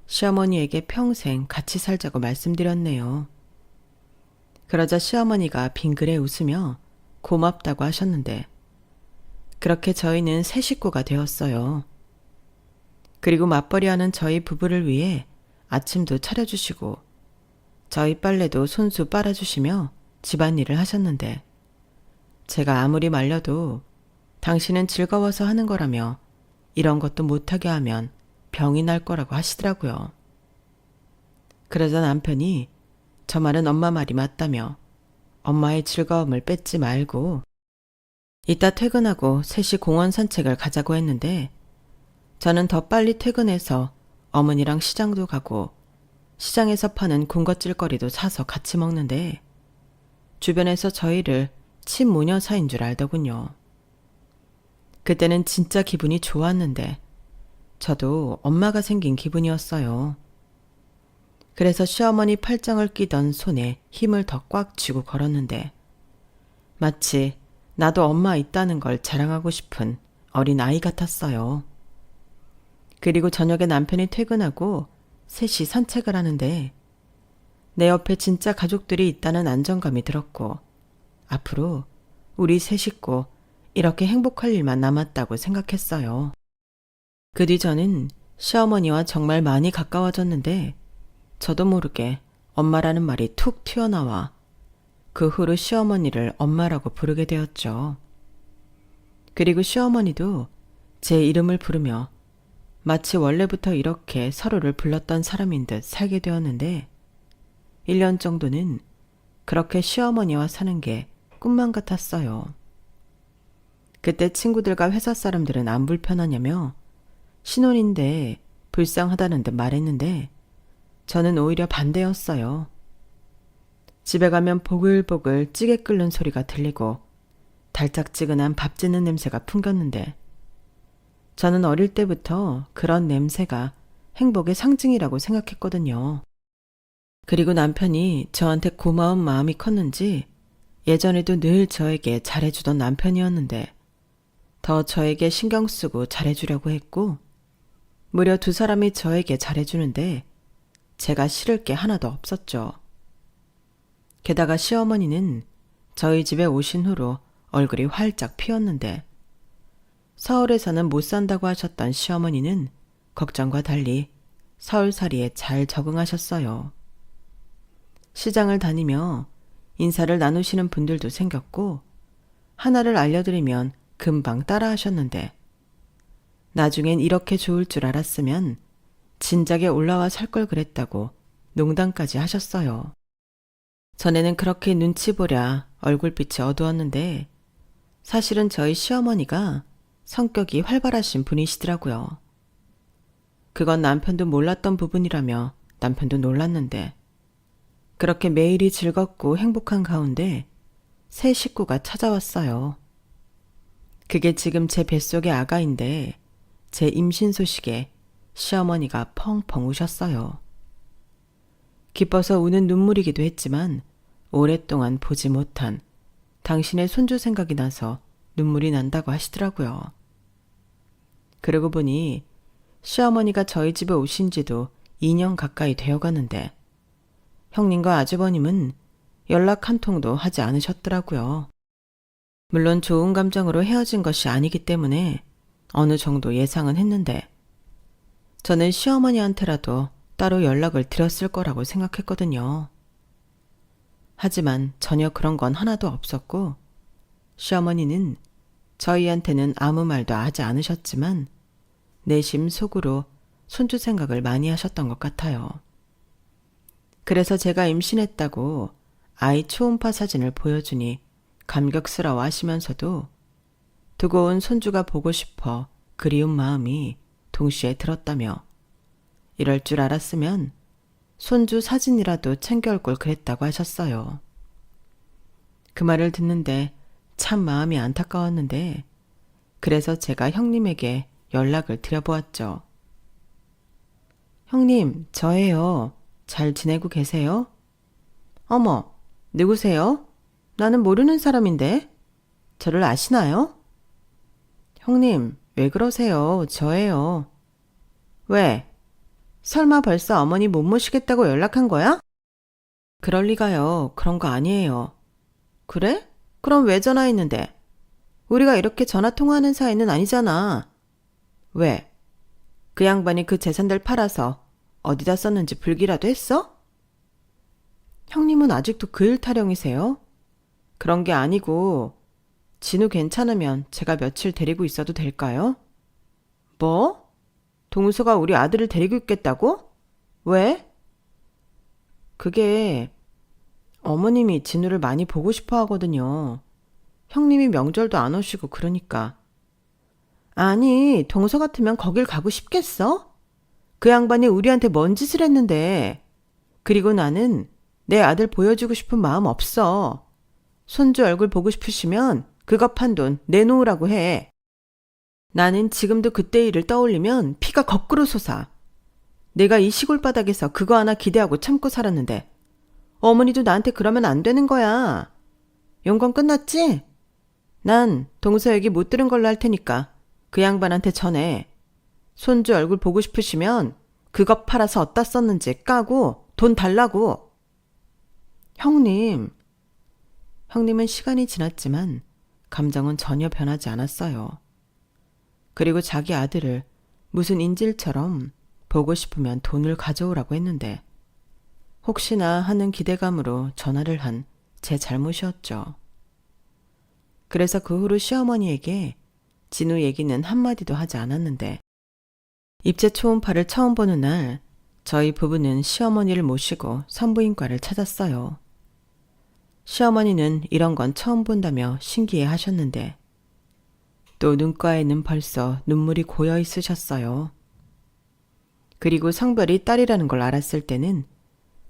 시어머니에게 평생 같이 살자고 말씀드렸네요. 그러자 시어머니가 빙그레 웃으며 고맙다고 하셨는데 그렇게 저희는 새 식구가 되었어요. 그리고 맞벌이하는 저희 부부를 위해 아침도 차려주시고 저희 빨래도 손수 빨아주시며 집안일을 하셨는데 제가 아무리 말려도 당신은 즐거워서 하는 거라며 이런 것도 못하게 하면 병이 날 거라고 하시더라고요. 그러자 남편이 저 말은 엄마 말이 맞다며 엄마의 즐거움을 뺏지 말고 이따 퇴근하고 셋이 공원 산책을 가자고 했는데 저는 더 빨리 퇴근해서 어머니랑 시장도 가고 시장에서 파는 군것질거리도 사서 같이 먹는데 주변에서 저희를 친모녀 사이인 줄 알더군요. 그때는 진짜 기분이 좋았는데 저도 엄마가 생긴 기분이었어요. 그래서 시어머니 팔짱을 끼던 손에 힘을 더 꽉 쥐고 걸었는데 마치 나도 엄마 있다는 걸 자랑하고 싶은 어린 아이 같았어요. 그리고 저녁에 남편이 퇴근하고 셋이 산책을 하는데 내 옆에 진짜 가족들이 있다는 안정감이 들었고 앞으로 우리 세 식구 이렇게 행복할 일만 남았다고 생각했어요. 그 뒤 저는 시어머니와 정말 많이 가까워졌는데 저도 모르게 엄마라는 말이 툭 튀어나와 그 후로 시어머니를 엄마라고 부르게 되었죠. 그리고 시어머니도 제 이름을 부르며 마치 원래부터 이렇게 서로를 불렀던 사람인 듯 살게 되었는데 1년 정도는 그렇게 시어머니와 사는 게 꿈만 같았어요. 그때 친구들과 회사 사람들은 안 불편하냐며 신혼인데 불쌍하다는 듯 말했는데 저는 오히려 반대였어요. 집에 가면 보글보글 찌개 끓는 소리가 들리고 달짝지근한 밥 짓는 냄새가 풍겼는데 저는 어릴 때부터 그런 냄새가 행복의 상징이라고 생각했거든요. 그리고 남편이 저한테 고마운 마음이 컸는지 예전에도 늘 저에게 잘해주던 남편이었는데 더 저에게 신경 쓰고 잘해주려고 했고 무려 두 사람이 저에게 잘해주는데 제가 싫을 게 하나도 없었죠. 게다가 시어머니는 저희 집에 오신 후로 얼굴이 활짝 피었는데 서울에서는 못 산다고 하셨던 시어머니는 걱정과 달리 서울살이에 잘 적응하셨어요. 시장을 다니며 인사를 나누시는 분들도 생겼고 하나를 알려드리면 금방 따라하셨는데 나중엔 이렇게 좋을 줄 알았으면 진작에 올라와 살 걸 그랬다고 농담까지 하셨어요. 전에는 그렇게 눈치 보랴 얼굴빛이 어두웠는데 사실은 저희 시어머니가 성격이 활발하신 분이시더라고요. 그건 남편도 몰랐던 부분이라며 남편도 놀랐는데 그렇게 매일이 즐겁고 행복한 가운데 새 식구가 찾아왔어요. 그게 지금 제 뱃속의 아가인데 제 임신 소식에 시어머니가 펑펑 우셨어요. 기뻐서 우는 눈물이기도 했지만 오랫동안 보지 못한 당신의 손주 생각이 나서 눈물이 난다고 하시더라고요. 그러고 보니 시어머니가 저희 집에 오신 지도 2년 가까이 되어가는데 형님과 아주버님은 연락 한 통도 하지 않으셨더라고요. 물론 좋은 감정으로 헤어진 것이 아니기 때문에 어느 정도 예상은 했는데 저는 시어머니한테라도 따로 연락을 드렸을 거라고 생각했거든요. 하지만 전혀 그런 건 하나도 없었고 시어머니는 저희한테는 아무 말도 하지 않으셨지만 내심 속으로 손주 생각을 많이 하셨던 것 같아요. 그래서 제가 임신했다고 아이 초음파 사진을 보여주니 감격스러워 하시면서도 두고 온 손주가 보고 싶어 그리운 마음이 동시에 들었다며 이럴 줄 알았으면 손주 사진이라도 챙겨올 걸 그랬다고 하셨어요. 그 말을 듣는데 참 마음이 안타까웠는데 그래서 제가 형님에게 연락을 드려보았죠. 형님, 저예요. 잘 지내고 계세요? 어머, 누구세요? 나는 모르는 사람인데. 저를 아시나요? 형님, 왜 그러세요? 저예요. 왜? 설마 벌써 어머니 못 모시겠다고 연락한 거야? 그럴 리가요. 그런 거 아니에요. 그래? 그럼 왜 전화했는데? 우리가 이렇게 전화 통화하는 사이는 아니잖아. 왜? 그 양반이 그 재산들 팔아서 어디다 썼는지 불기라도 했어? 형님은 아직도 그 일 타령이세요? 그런 게 아니고 진우 괜찮으면 제가 며칠 데리고 있어도 될까요? 뭐? 동서가 우리 아들을 데리고 있겠다고? 왜? 그게 어머님이 진우를 많이 보고 싶어 하거든요. 형님이 명절도 안 오시고 그러니까. 아니, 동서 같으면 거길 가고 싶겠어? 그 양반이 우리한테 뭔 짓을 했는데. 그리고 나는 내 아들 보여주고 싶은 마음 없어. 손주 얼굴 보고 싶으시면 그거 판 돈 내놓으라고 해. 나는 지금도 그때 일을 떠올리면 피가 거꾸로 솟아. 내가 이 시골 바닥에서 그거 하나 기대하고 참고 살았는데 어머니도 나한테 그러면 안 되는 거야. 용건 끝났지? 난 동서 얘기 못 들은 걸로 할 테니까 그 양반한테 전해. 손주 얼굴 보고 싶으시면 그거 팔아서 어디다 썼는지 까고 돈 달라고. 형님은 시간이 지났지만 감정은 전혀 변하지 않았어요. 그리고 자기 아들을 무슨 인질처럼 보고 싶으면 돈을 가져오라고 했는데 혹시나 하는 기대감으로 전화를 한 제 잘못이었죠. 그래서 그 후로 시어머니에게 진우 얘기는 한마디도 하지 않았는데 입제 초음파를 처음 보는 날 저희 부부는 시어머니를 모시고 산부인과를 찾았어요. 시어머니는 이런 건 처음 본다며 신기해 하셨는데 또 눈가에는 벌써 눈물이 고여 있으셨어요. 그리고 성별이 딸이라는 걸 알았을 때는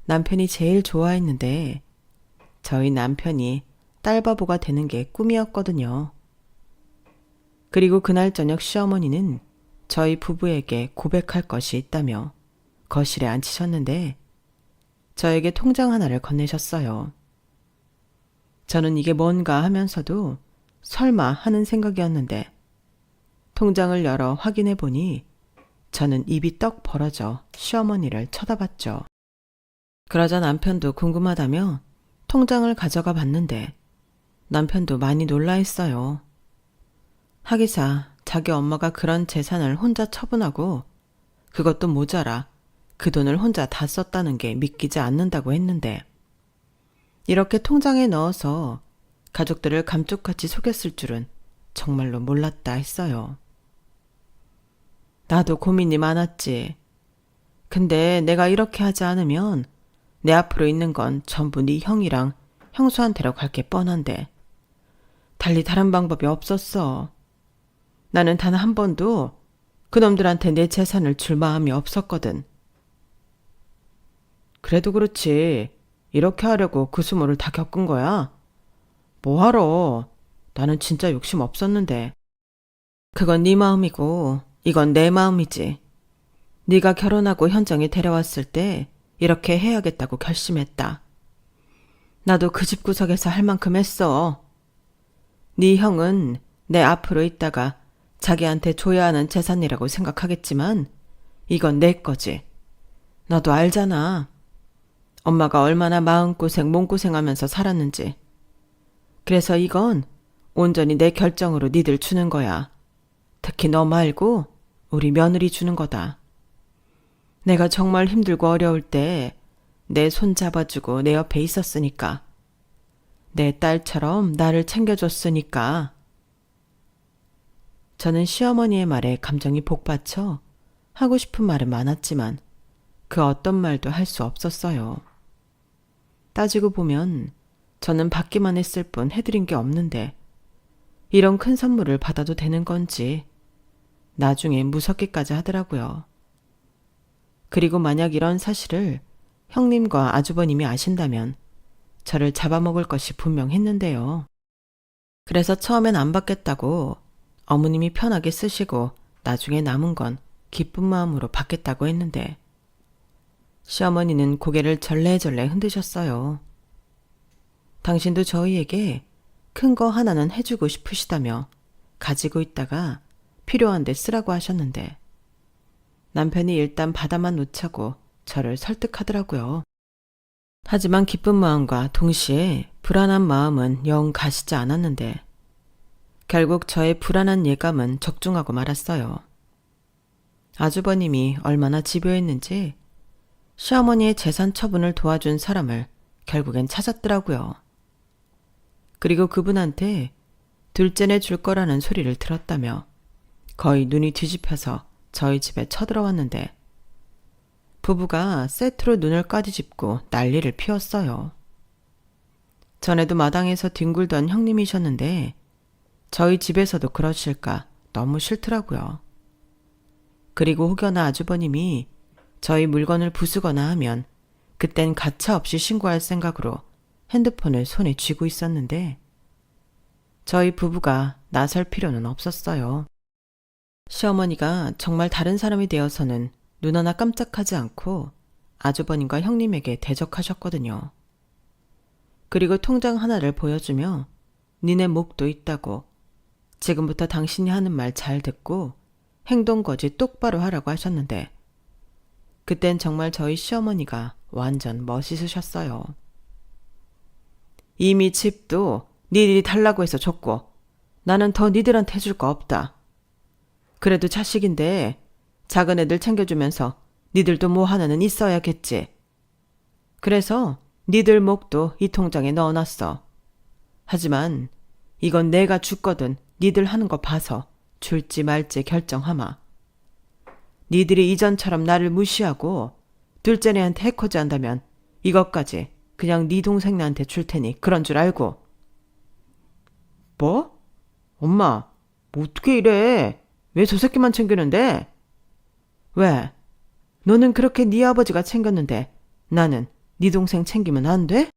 남편이 제일 좋아했는데 저희 남편이 딸바보가 되는 게 꿈이었거든요. 그리고 그날 저녁 시어머니는 저희 부부에게 고백할 것이 있다며 거실에 앉히셨는데 저에게 통장 하나를 건네셨어요. 저는 이게 뭔가 하면서도 설마 하는 생각이었는데 통장을 열어 확인해 보니 저는 입이 떡 벌어져 시어머니를 쳐다봤죠. 그러자 남편도 궁금하다며 통장을 가져가 봤는데 남편도 많이 놀라 했어요. 하기사 자기 엄마가 그런 재산을 혼자 처분하고 그것도 모자라 그 돈을 혼자 다 썼다는 게 믿기지 않는다고 했는데 이렇게 통장에 넣어서 가족들을 감쪽같이 속였을 줄은 정말로 몰랐다 했어요. 나도 고민이 많았지. 근데 내가 이렇게 하지 않으면 내 앞으로 있는 건 전부 네 형이랑 형수한테로 갈 게 뻔한데 달리 다른 방법이 없었어. 나는 단 한 번도 그놈들한테 내 재산을 줄 마음이 없었거든. 그래도 그렇지. 이렇게 하려고 그 수모를 다 겪은 거야? 뭐하러? 나는 진짜 욕심 없었는데. 그건 네 마음이고 이건 내 마음이지. 네가 결혼하고 현정이 데려왔을 때 이렇게 해야겠다고 결심했다. 나도 그 집 구석에서 할 만큼 했어. 네 형은 내 앞으로 있다가 자기한테 줘야 하는 재산이라고 생각하겠지만 이건 내 거지. 너도 알잖아. 엄마가 얼마나 마음고생 몸고생하면서 살았는지. 그래서 이건 온전히 내 결정으로 니들 주는 거야. 특히 너 말고 우리 며느리 주는 거다. 내가 정말 힘들고 어려울 때 내 손 잡아주고 내 옆에 있었으니까. 내 딸처럼 나를 챙겨줬으니까. 저는 시어머니의 말에 감정이 복받쳐 하고 싶은 말은 많았지만 그 어떤 말도 할 수 없었어요. 따지고 보면 저는 받기만 했을 뿐 해드린 게 없는데 이런 큰 선물을 받아도 되는 건지 나중에 무섭기까지 하더라고요. 그리고 만약 이런 사실을 형님과 아주버님이 아신다면 저를 잡아먹을 것이 분명했는데요. 그래서 처음엔 안 받겠다고 어머님이 편하게 쓰시고 나중에 남은 건 기쁜 마음으로 받겠다고 했는데 시어머니는 고개를 절레절레 흔드셨어요. 당신도 저희에게 큰 거 하나는 해주고 싶으시다며 가지고 있다가 필요한데 쓰라고 하셨는데 남편이 일단 받아만 놓자고 저를 설득하더라고요. 하지만 기쁜 마음과 동시에 불안한 마음은 영 가시지 않았는데 결국 저의 불안한 예감은 적중하고 말았어요. 아주버님이 얼마나 집요했는지 시어머니의 재산 처분을 도와준 사람을 결국엔 찾았더라고요. 그리고 그분한테 둘째내 줄 거라는 소리를 들었다며 거의 눈이 뒤집혀서 저희 집에 쳐들어왔는데 부부가 세트로 눈을 까디집고 난리를 피웠어요. 전에도 마당에서 뒹굴던 형님이셨는데 저희 집에서도 그러실까 너무 싫더라고요. 그리고 혹여나 아주버님이 저희 물건을 부수거나 하면 그땐 가차없이 신고할 생각으로 핸드폰을 손에 쥐고 있었는데 저희 부부가 나설 필요는 없었어요. 시어머니가 정말 다른 사람이 되어서는 눈 하나 깜짝하지 않고 아주버님과 형님에게 대적하셨거든요. 그리고 통장 하나를 보여주며 니네 목도 있다고 지금부터 당신이 하는 말 잘 듣고 행동거지 똑바로 하라고 하셨는데 그땐 정말 저희 시어머니가 완전 멋있으셨어요. 이미 집도 니들이 달라고 해서 줬고 나는 더 니들한테 해줄 거 없다. 그래도 자식인데 작은 애들 챙겨주면서 니들도 뭐 하나는 있어야겠지. 그래서 니들 목도 이 통장에 넣어놨어. 하지만 이건 내가 죽거든 니들 하는 거 봐서 줄지 말지 결정하마. 니들이 이전처럼 나를 무시하고 둘째네한테 해코지 한다면 이것까지 그냥 네 동생네한테 줄 테니 그런 줄 알고. 뭐? 엄마, 뭐 어떻게 이래? 왜 저 새끼만 챙기는데? 왜? 너는 그렇게 네 아버지가 챙겼는데 나는 네 동생 챙기면 안 돼?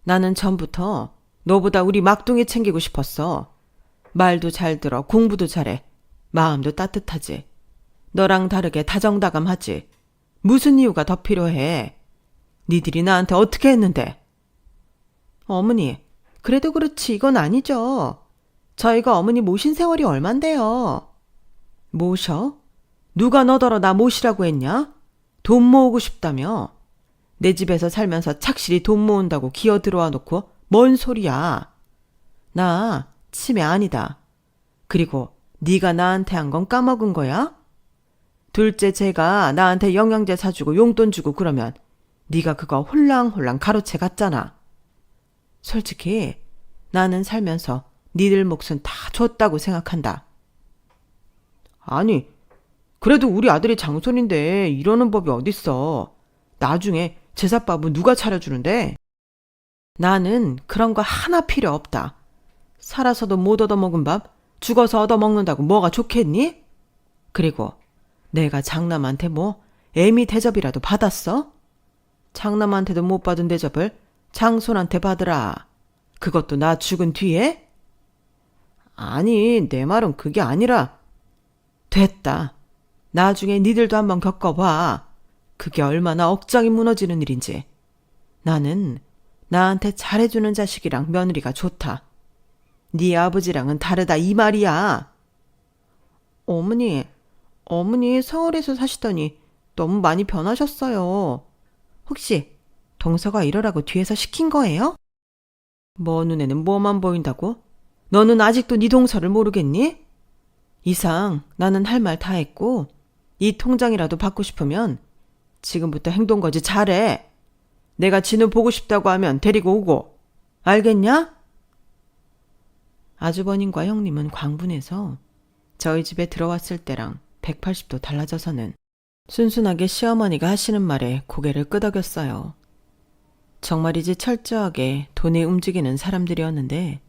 나는 전부터 너보다 우리 막둥이 챙기고 싶었어. 말도 잘 들어, 공부도 잘해, 마음도 따뜻하지. 너랑 다르게 다정다감하지. 무슨 이유가 더 필요해? 니들이 나한테 어떻게 했는데? 어머니, 그래도 그렇지 이건 아니죠. 저희가 어머니 모신 세월이 얼만데요. 모셔? 누가 너더러 나 모시라고 했냐? 돈 모으고 싶다며? 내 집에서 살면서 착실히 돈 모은다고 기어 들어와 놓고 뭔 소리야. 나 치매 아니다. 그리고 네가 나한테 한 건 까먹은 거야? 둘째 쟤가 나한테 영양제 사주고 용돈 주고 그러면 네가 그거 홀랑홀랑 가로채 갔잖아. 솔직히 나는 살면서 니들 몫은 다 줬다고 생각한다. 아니, 그래도 우리 아들이 장손인데 이러는 법이 어딨어. 나중에 제사밥은 누가 차려주는데? 나는 그런 거 하나 필요 없다. 살아서도 못 얻어먹은 밥 죽어서 얻어먹는다고 뭐가 좋겠니? 그리고 내가 장남한테 뭐 애미 대접이라도 받았어? 장남한테도 못 받은 대접을 장손한테 받으라. 그것도 나 죽은 뒤에? 아니, 내 말은 그게 아니라. 됐다. 나중에 니들도 한번 겪어봐. 그게 얼마나 억장이 무너지는 일인지. 나는 나한테 잘해주는 자식이랑 며느리가 좋다. 네 아버지랑은 다르다 이 말이야. 어머니 서울에서 사시더니 너무 많이 변하셨어요. 혹시 동서가 이러라고 뒤에서 시킨 거예요? 뭐 눈에는 뭐만 보인다고? 너는 아직도 네 동서를 모르겠니? 이상 나는 할 말 다 했고 이 통장이라도 받고 싶으면 지금부터 행동거지 잘해. 내가 진우 보고 싶다고 하면 데리고 오고. 알겠냐? 아주버님과 형님은 광분해서 저희 집에 들어왔을 때랑 180도 달라져서는 순순하게 시어머니가 하시는 말에 고개를 끄덕였어요. 정말이지 철저하게 돈이 움직이는 사람들이었는데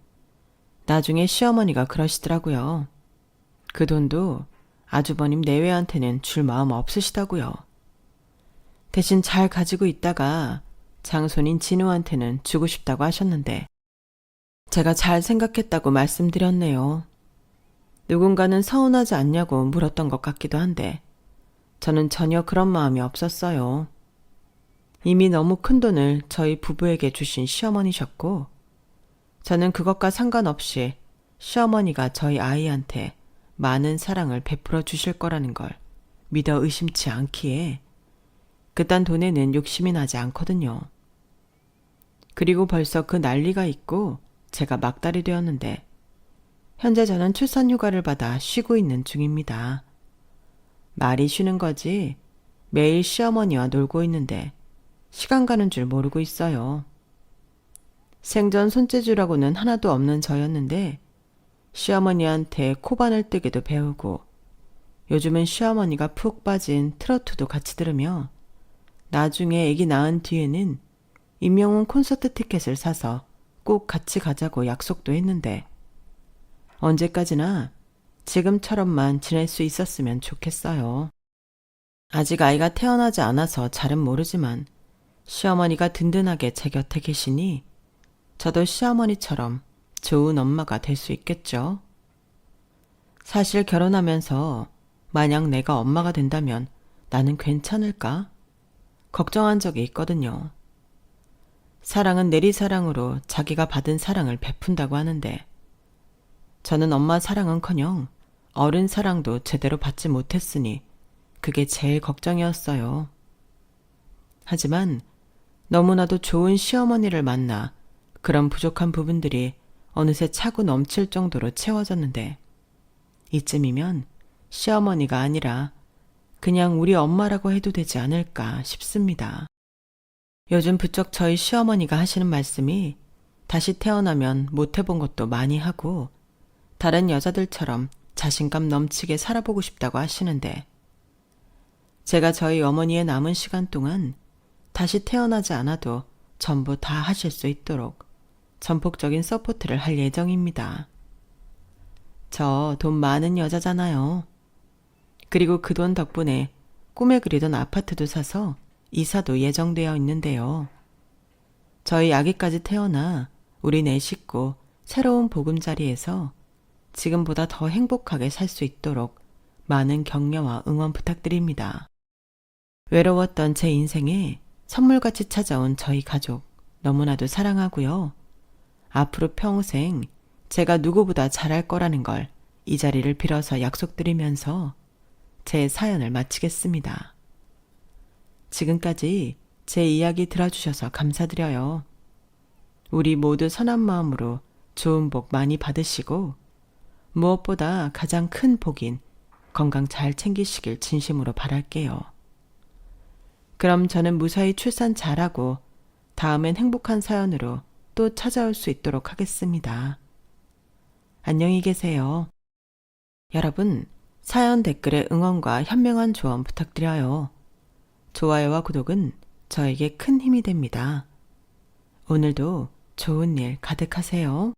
나중에 시어머니가 그러시더라고요. 그 돈도 아주버님 내외한테는 줄 마음 없으시다고요. 대신 잘 가지고 있다가 장손인 진우한테는 주고 싶다고 하셨는데 제가 잘 생각했다고 말씀드렸네요. 누군가는 서운하지 않냐고 물었던 것 같기도 한데 저는 전혀 그런 마음이 없었어요. 이미 너무 큰 돈을 저희 부부에게 주신 시어머니셨고 저는 그것과 상관없이 시어머니가 저희 아이한테 많은 사랑을 베풀어 주실 거라는 걸 믿어 의심치 않기에 그딴 돈에는 욕심이 나지 않거든요. 그리고 벌써 그 난리가 있고 제가 막달이 되었는데 현재 저는 출산휴가를 받아 쉬고 있는 중입니다. 말이 쉬는 거지 매일 시어머니와 놀고 있는데 시간 가는 줄 모르고 있어요. 생전 손재주라고는 하나도 없는 저였는데 시어머니한테 코바늘 뜨기도 배우고 요즘은 시어머니가 푹 빠진 트로트도 같이 들으며 나중에 아기 낳은 뒤에는 임영웅 콘서트 티켓을 사서 꼭 같이 가자고 약속도 했는데 언제까지나 지금처럼만 지낼 수 있었으면 좋겠어요. 아직 아이가 태어나지 않아서 잘은 모르지만 시어머니가 든든하게 제 곁에 계시니 저도 시어머니처럼 좋은 엄마가 될 수 있겠죠. 사실 결혼하면서 만약 내가 엄마가 된다면 나는 괜찮을까? 걱정한 적이 있거든요. 사랑은 내리사랑으로 자기가 받은 사랑을 베푼다고 하는데 저는 엄마 사랑은커녕 어른 사랑도 제대로 받지 못했으니 그게 제일 걱정이었어요. 하지만 너무나도 좋은 시어머니를 만나 그런 부족한 부분들이 어느새 차고 넘칠 정도로 채워졌는데 이쯤이면 시어머니가 아니라 그냥 우리 엄마라고 해도 되지 않을까 싶습니다. 요즘 부쩍 저희 시어머니가 하시는 말씀이 다시 태어나면 못 해본 것도 많이 하고 다른 여자들처럼 자신감 넘치게 살아보고 싶다고 하시는데 제가 저희 어머니의 남은 시간 동안 다시 태어나지 않아도 전부 다 하실 수 있도록 전폭적인 서포트를 할 예정입니다. 저 돈 많은 여자잖아요. 그리고 그 돈 덕분에 꿈에 그리던 아파트도 사서 이사도 예정되어 있는데요. 저희 아기까지 태어나 우리 네 식구 새로운 보금자리에서 지금보다 더 행복하게 살 수 있도록 많은 격려와 응원 부탁드립니다. 외로웠던 제 인생에 선물같이 찾아온 저희 가족 너무나도 사랑하고요. 앞으로 평생 제가 누구보다 잘할 거라는 걸 이 자리를 빌어서 약속드리면서 제 사연을 마치겠습니다. 지금까지 제 이야기 들어주셔서 감사드려요. 우리 모두 선한 마음으로 좋은 복 많이 받으시고 무엇보다 가장 큰 복인 건강 잘 챙기시길 진심으로 바랄게요. 그럼 저는 무사히 출산 잘하고 다음엔 행복한 사연으로 또 찾아올 수 있도록 하겠습니다. 안녕히 계세요. 여러분, 사연 댓글에 응원과 현명한 조언 부탁드려요. 좋아요와 구독은 저에게 큰 힘이 됩니다. 오늘도 좋은 일 가득하세요.